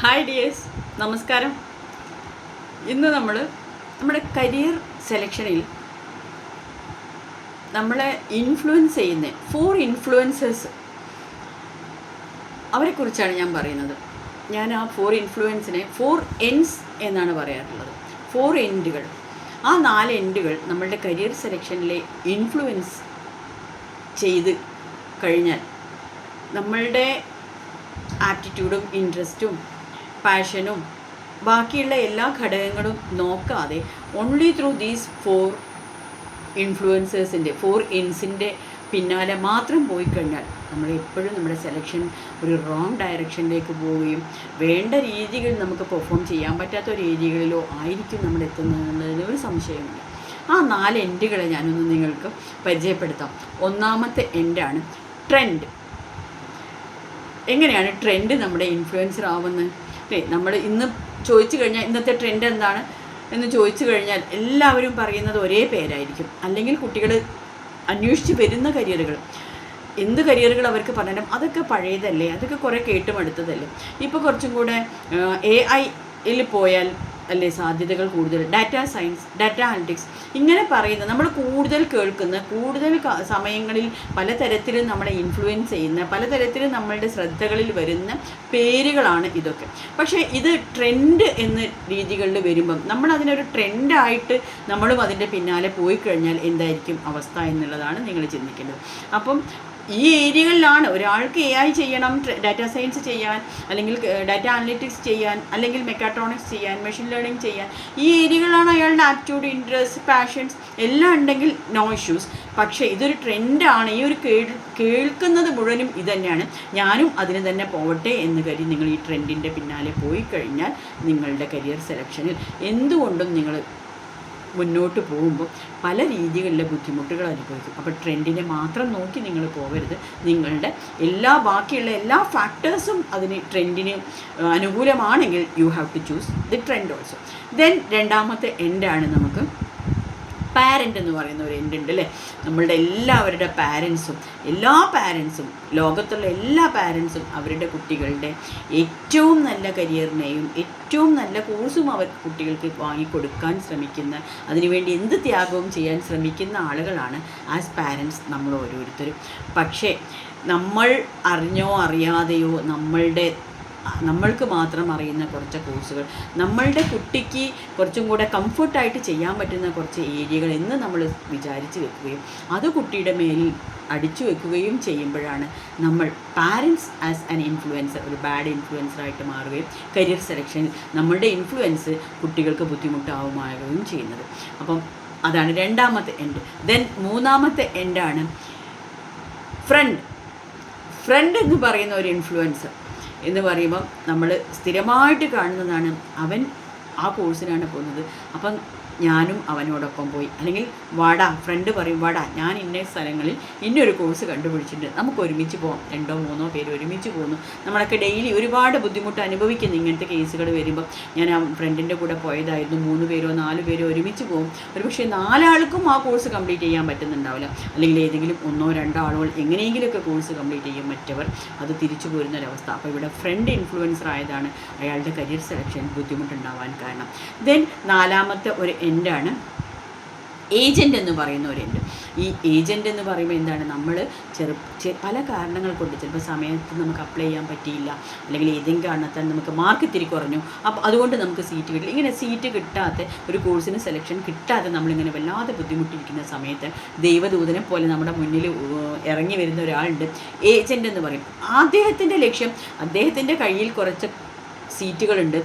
Hi dears, നമസ്കാരം. ഇന്ന് നമ്മുടെ കരിയർ സെലക്ഷനിൽ നമ്മളെ ഇൻഫ്ലുവൻസ് ചെയ്യുന്ന 4 ഇൻഫ്ലുവൻസേഴ്സ് അവരെക്കുറിച്ചാണ് ഞാൻ പറയുന്നത്. ഞാൻ ആ 4 ഇൻഫ്ലുവൻസിനെ 4 എൻഡ്സ് എന്നാണ് പറയാറുള്ളത്. 4 എൻഡുകൾ. ആ 4 എൻഡുകൾ നമ്മളുടെ കരിയർ സെലക്ഷനിലെ ഇൻഫ്ലുവൻസ് ചെയ്ത് കഴിഞ്ഞാൽ നമ്മളുടെ ആപ്റ്റിറ്റ്യൂഡും ഇൻട്രസ്റ്റും പാഷനും ബാക്കിയുള്ള എല്ലാ ഘടകങ്ങളും നോക്കാതെ ഓൺലി ത്രൂ ദീസ് 4 ഇൻഫ്ലുവൻസേഴ്സിൻ്റെ 4 ഇൻസിൻ്റെ പിന്നാലെ മാത്രം പോയി കഴിഞ്ഞാൽ നമ്മൾ എപ്പോഴും നമ്മുടെ സെലക്ഷൻ ഒരു റോങ് ഡയറക്ഷനിലേക്ക് പോവുകയും വേണ്ട രീതികൾ നമുക്ക് പെർഫോം ചെയ്യാൻ പറ്റാത്ത ഒരു ഏരിയകളിലോ ആയിരിക്കും നമ്മൾ എത്തുന്നതെന്നതിന് ഒരു സംശയമില്ല. ആ 4 എൻഡുകളെ ഞാനൊന്ന് നിങ്ങൾക്ക് പരിചയപ്പെടുത്താം. ഒന്നാമത്തെ എൻഡാണ് ട്രെൻഡ്. എങ്ങനെയാണ് ട്രെൻഡ് നമ്മുടെ ഇൻഫ്ലുവൻസർ ആവുന്നത്? അല്ലേ, നമ്മൾ ഇന്ന് ചോദിച്ചു കഴിഞ്ഞാൽ ഇന്നത്തെ ട്രെൻഡ് എന്താണ് എന്ന് ചോദിച്ചു കഴിഞ്ഞാൽ എല്ലാവരും പറയുന്നത് ഒരേ പേരായിരിക്കും. അല്ലെങ്കിൽ കുട്ടികൾ അന്വേഷിച്ച് വരുന്ന എന്ത് കരിയറുകൾ അവർക്ക് പറഞ്ഞാലും അതൊക്കെ പഴയതല്ലേ, അതൊക്കെ കുറേ കേട്ടുമടുത്തതല്ലേ. ഇപ്പോൾ കുറച്ചും കൂടെ AI പോയാൽ അല്ലേ സാധ്യതകൾ കൂടുതൽ. ഡാറ്റ സയൻസ്, ഡാറ്റ അനലിറ്റിക്സ് ഇങ്ങനെ പറയുന്ന നമ്മൾ കൂടുതൽ കേൾക്കുന്ന, കൂടുതൽ സമയങ്ങളിൽ പലതരത്തിലും നമ്മളെ ഇൻഫ്ലുവൻസ് ചെയ്യുന്ന, പലതരത്തിലും നമ്മളുടെ ശ്രദ്ധകളിൽ വരുന്ന പേരുകളാണ് ഇതൊക്കെ. പക്ഷേ ഇത് ട്രെൻഡ് എന്ന രീതികളിൽ വരുമ്പം നമ്മൾ അതിനൊരു ട്രെൻഡായിട്ട് നമ്മളും അതിൻ്റെ പിന്നാലെ പോയി കഴിഞ്ഞാൽ എന്തായിരിക്കും അവസ്ഥ എന്നുള്ളതാണ് നിങ്ങൾ ചിന്തിക്കേണ്ടത്. അപ്പം ഈ ഏരിയകളിലാണ് ഒരാൾക്ക് AI ചെയ്യണം, ഡാറ്റ സയൻസ് ചെയ്യാൻ, അല്ലെങ്കിൽ ഡാറ്റ അനലിറ്റിക്സ് ചെയ്യാൻ, അല്ലെങ്കിൽ മെക്കാട്രോണിക്സ് ചെയ്യാൻ, മെഷീൻ ലേണിംഗ് ചെയ്യാൻ, ഈ ഏരിയകളാണ് അയാളുടെ ആപ്റ്റിറ്റ്യൂഡ്, ഇൻട്രസ്റ്റ്, പാഷൻസ് എല്ലാം ഉണ്ടെങ്കിൽ നോ ഇഷ്യൂസ്. പക്ഷേ ഇതൊരു ട്രെൻഡാണ്, ഈ ഒരു കേൾക്കുന്നത് മുഴുവനും ഇതുതന്നെയാണ്, ഞാനും അതിന് തന്നെ പോവട്ടെ എന്ന് കരുതി നിങ്ങൾ ഈ ട്രെൻഡിൻ്റെ പിന്നാലെ പോയി കഴിഞ്ഞാൽ നിങ്ങളുടെ കരിയർ സെലക്ഷനിൽ എന്തുകൊണ്ടും നിങ്ങൾ മുന്നോട്ട് പോകുമ്പോൾ പല രീതികളിലെ ബുദ്ധിമുട്ടുകൾ അനുഭവിക്കും. അപ്പോൾ ട്രെൻഡിനെ മാത്രം നോക്കി നിങ്ങൾ പോകരുത്. നിങ്ങളുടെ ബാക്കിയുള്ള എല്ലാ ഫാക്ടേഴ്സും അതിന് ട്രെൻഡിന് അനുകൂലമാണെങ്കിൽ you have to choose the trend also. Then രണ്ടാമത്തെ എൻഡാണ് നമുക്ക് പാരൻ്റ് എന്ന് പറയുന്ന ഒരു എൻഡ് ഉണ്ട് അല്ലേ. നമ്മളുടെ എല്ലാവരുടെ എല്ലാ പാരൻസും ലോകത്തുള്ള എല്ലാ പാരൻസും അവരുടെ കുട്ടികളുടെ ഏറ്റവും നല്ല കരിയറിനെയും ഏറ്റവും നല്ല കോഴ്സും അവർ കുട്ടികൾക്ക് വാങ്ങിക്കൊടുക്കാൻ ശ്രമിക്കുന്ന, അതിനുവേണ്ടി എന്ത് ത്യാഗവും ചെയ്യാൻ ശ്രമിക്കുന്ന ആളുകളാണ് ആസ് പാരൻസ് നമ്മൾ ഓരോരുത്തരും. പക്ഷേ നമ്മൾ അറിഞ്ഞോ അറിയാതെയോ നമ്മൾക്ക് മാത്രം അറിയുന്ന കുറച്ച് കോഴ്സുകൾ, നമ്മളുടെ കുട്ടിക്ക് കുറച്ചും കൂടെ കംഫർട്ടായിട്ട് ചെയ്യാൻ പറ്റുന്ന കുറച്ച് ഏരിയകൾ എന്ന് നമ്മൾ വിചാരിച്ച് വെക്കുകയും അത് കുട്ടിയുടെ മേലിൽ അടിച്ചു വെക്കുകയും ചെയ്യുമ്പോഴാണ് നമ്മൾ പാരൻസ് ആസ് ആൻ ഇൻഫ്ലുവൻസർ ഒരു ബാഡ് ഇൻഫ്ലുവൻസറായിട്ട് മാറുകയും കരിയർ സെലക്ഷനിൽ നമ്മളുടെ ഇൻഫ്ലുവൻസ് കുട്ടികൾക്ക് ബുദ്ധിമുട്ടാവുകയും ചെയ്യുന്നത്. അപ്പം അതാണ് രണ്ടാമത്തെ എൻഡ്. ദെൻ മൂന്നാമത്തെ എൻഡാണ് ഫ്രണ്ട് എന്ന് പറയുന്ന ഒരു ഇൻഫ്ലുവൻസർ എന്ന് പറയുമ്പം നമ്മൾ സ്ഥിരമായിട്ട് കാണുന്നതാണ്. അവൻ ആ കോഴ്സിനാണ് പോകുന്നത്, അപ്പം ഞാനും അവനോടൊപ്പം പോയി. അല്ലെങ്കിൽ ഫ്രണ്ട് പറയും വാടാ, ഞാൻ ഇന്ന സ്ഥലങ്ങളിൽ ഇന്നൊരു കോഴ്സ് കണ്ടുപിടിച്ചിട്ടുണ്ട്, നമുക്ക് ഒരുമിച്ച് പോകാം. 2-3 പേര് ഒരുമിച്ച് പോകുന്നു. നമ്മളൊക്കെ ഡെയിലി ഒരുപാട് ബുദ്ധിമുട്ട് അനുഭവിക്കുന്നു ഇങ്ങനത്തെ കേസുകൾ വരുമ്പം. ഞാൻ ആ ഫ്രണ്ടിൻ്റെ കൂടെ പോയതായിരുന്നു. 3 പേരോ 4 പേരോ ഒരുമിച്ച് പോകും. ഒരുപക്ഷെ 4 ആൾക്കും ആ കോഴ്സ് കംപ്ലീറ്റ് ചെയ്യാൻ പറ്റുന്നുണ്ടാവില്ല. അല്ലെങ്കിൽ ഏതെങ്കിലും 1-2 ആളുകൾ എങ്ങനെയെങ്കിലുമൊക്കെ കോഴ്സ് കംപ്ലീറ്റ് ചെയ്യും, മറ്റവർ അത് തിരിച്ചു പോരുന്നൊരവസ്ഥ. അപ്പോൾ ഇവിടെ ഫ്രണ്ട് ഇൻഫ്ലുവൻസർ ആയതാണ് അയാളുടെ കരിയർ സെലക്ഷൻ ബുദ്ധിമുട്ടുണ്ടാവാൻ കാരണം. ദെൻ നാലാമത്തെ ഒരു എൻഡാണ് ഏജൻ്റ് എന്ന് പറയുന്ന ഒരു എൻഡ്. ഈ ഏജൻ്റ് എന്ന് പറയുമ്പോൾ എന്താണ്, നമ്മൾ പല കാരണങ്ങൾ കൊണ്ട് ചിലപ്പോൾ സമയത്ത് നമുക്ക് അപ്ലൈ ചെയ്യാൻ പറ്റിയില്ല, അല്ലെങ്കിൽ ഏതെങ്കിലും കാരണത്താൽ നമുക്ക് മാർക്ക് ഇത്തിരി കുറഞ്ഞു, അപ്പോൾ അതുകൊണ്ട് നമുക്ക് സീറ്റ് കിട്ടില്ല. ഇങ്ങനെ സീറ്റ് കിട്ടാത്ത ഒരു കോഴ്സിന് സെലക്ഷൻ കിട്ടാതെ നമ്മളിങ്ങനെ വല്ലാതെ ബുദ്ധിമുട്ടിയിരിക്കുന്ന സമയത്ത് ദൈവദൂതനെ പോലെ നമ്മുടെ മുന്നിൽ ഇറങ്ങി വരുന്ന ഒരാളുണ്ട്, ഏജൻ്റ് എന്ന് പറയും. അദ്ദേഹത്തിൻ്റെ ലക്ഷ്യം, അദ്ദേഹത്തിൻ്റെ കയ്യിൽ കുറച്ച് സീറ്റുകളുണ്ട്,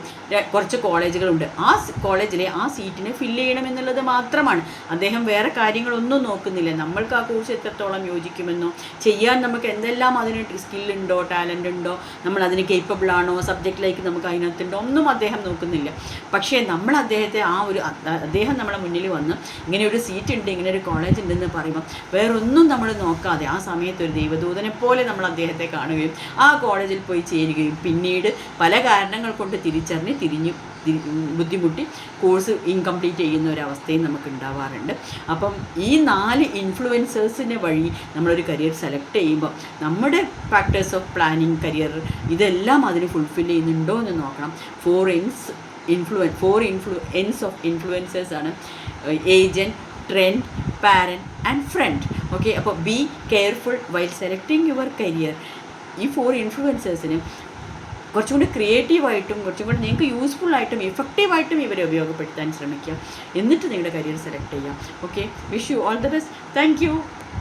കുറച്ച് കോളേജുകളുണ്ട്. ആ കോളേജിലെ ആ സീറ്റിനെ ഫില്ല് ചെയ്യണമെന്നുള്ളത് മാത്രമാണ്. അദ്ദേഹം വേറെ കാര്യങ്ങളൊന്നും നോക്കുന്നില്ല. നമ്മൾക്ക് ആ കോഴ്സ് എത്രത്തോളം യോജിക്കുമെന്നോ, ചെയ്യാൻ നമുക്ക് എന്തെല്ലാം അതിന് സ്കില്ലുണ്ടോ, ടാലൻ്റ് ഉണ്ടോ, നമ്മൾ അതിന് കേപ്പബിളാണോ, സബ്ജക്റ്റിലേക്ക് നമുക്ക് അതിനകത്തുണ്ടോ, ഒന്നും അദ്ദേഹം നോക്കുന്നില്ല. പക്ഷേ നമ്മൾ അദ്ദേഹം നമ്മളെ മുന്നിൽ വന്ന് ഇങ്ങനെ ഒരു സീറ്റ് ഉണ്ട്, ഇങ്ങനെ ഒരു കോളേജ് ഉണ്ടെന്ന് പറയുമ്പോൾ വേറൊന്നും നമ്മൾ നോക്കാതെ ആ സമയത്ത് ഒരു ദൈവദൂതനെ പോലെ നമ്മൾ അദ്ദേഹത്തെ കാണുകയും ആ കോളേജിൽ പോയി ചേരുകയും പിന്നീട് പല കാരണങ്ങൾ കൊണ്ട് ബുദ്ധിമുട്ടി കോഴ്സ് ഇൻകംപ്ലീറ്റ് ചെയ്യുന്ന ഒരവസ്ഥയും നമുക്ക് ഉണ്ടാവാറുണ്ട്. അപ്പം ഈ 4 ഇൻഫ്ലുവൻസേഴ്സിനെ വഴി നമ്മളൊരു കരിയർ സെലക്ട് ചെയ്യുമ്പോൾ നമ്മുടെ ഫാക്ടേഴ്സ് ഓഫ് പ്ലാനിങ് കരിയർ ഇതെല്ലാം അതിന് ഫുൾഫിൽ ചെയ്യുന്നുണ്ടോ എന്ന് നോക്കണം. 4 N's ഓഫ് ഇൻഫ്ലുവൻസേഴ്സ് ആണ്: agent, trend, parent and friend. Okay, അപ്പോൾ be careful while selecting your career. ഈ 4 ഇൻഫ്ലുവൻസേഴ്സിന് കുറച്ചും കൂടി ക്രിയേറ്റീവായിട്ടും കുറച്ചും കൂടി നിങ്ങൾക്ക് യൂസ്ഫുള്ളായിട്ടും എഫക്റ്റീവായിട്ടും ഇവരെ ഉപയോഗപ്പെടുത്താൻ ശ്രമിക്കുക. എന്നിട്ട് നിങ്ങളുടെ കരിയർ സെലക്ട് ചെയ്യാം. Okay, wish you all the best. Thank you.